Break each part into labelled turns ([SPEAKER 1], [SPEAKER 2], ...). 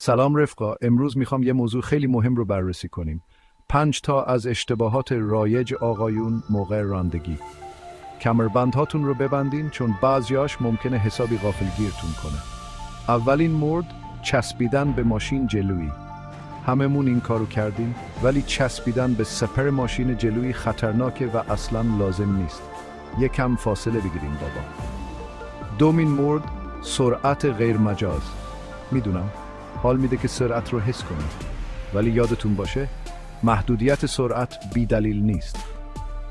[SPEAKER 1] سلام رفقا، امروز میخوام یه موضوع خیلی مهم رو بررسی کنیم. 5 تا از اشتباهات رایج آقایون موقع رانندگی. کمربندهاتون رو ببندین چون بعضیاش ممکنه حسابی غافلگیرتون کنه. اولین مورد، چسبیدن به ماشین جلویی. هممون این کارو کردیم، ولی چسبیدن به سپر ماشین جلویی خطرناکه و اصلاً لازم نیست. یکم فاصله بگیریم بابا. دومین مورد، سرعت غیر مجاز. میدونم حال میده که سرعت رو حس کنید، ولی یادتون باشه محدودیت سرعت بی دلیل نیست.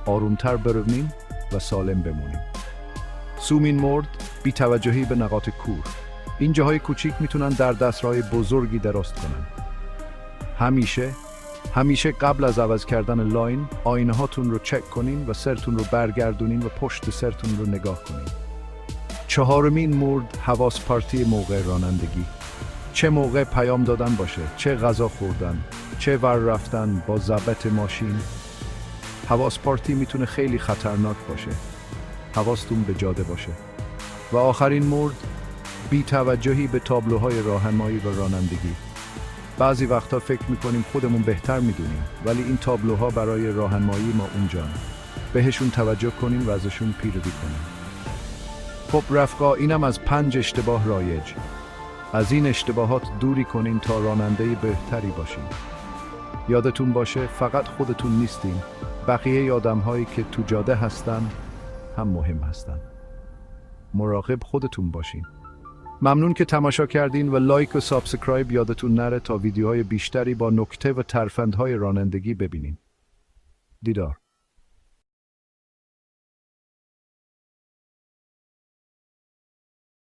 [SPEAKER 1] آرومتر برویم و سالم بمونیم. سومین مورد، بی توجهی به نقاط کور. این جاهای کوچیک میتونن در دسترهای بزرگی درست کنن. همیشه قبل از عوض کردن لاین آینه هاتون رو چک کنین و سرتون رو برگردونین و پشت سرتون رو نگاه کنین. چهارمین مورد، حواس پرتی موقع رانندگی. چه موقع پیام دادن باشه، چه غذا خوردن، چه ور رفتن با ضبط ماشین. حواس پرتی میتونه خیلی خطرناک باشه. حواستون به جاده باشه. و آخرین مورد، بی توجهی به تابلوهای راهنمایی و رانندگی. بعضی وقتا فکر میکنیم خودمون بهتر میدونیم، ولی این تابلوها برای راهنمایی ما اونجان. بهشون توجه کنیم و ازشون پیروی کنیم. خب رفقا، اینم از 5 اشتباه رایج. از این اشتباهات دوری کنین تا راننده بهتری باشین. یادتون باشه فقط خودتون نیستین، بقیه آدم‌هایی که تو جاده هستن هم مهم هستن. مراقب خودتون باشین. ممنون که تماشا کردین و لایک و سابسکرایب یادتون نره تا ویدیوهای بیشتری با نکته و ترفندهای رانندگی ببینین. دیدار.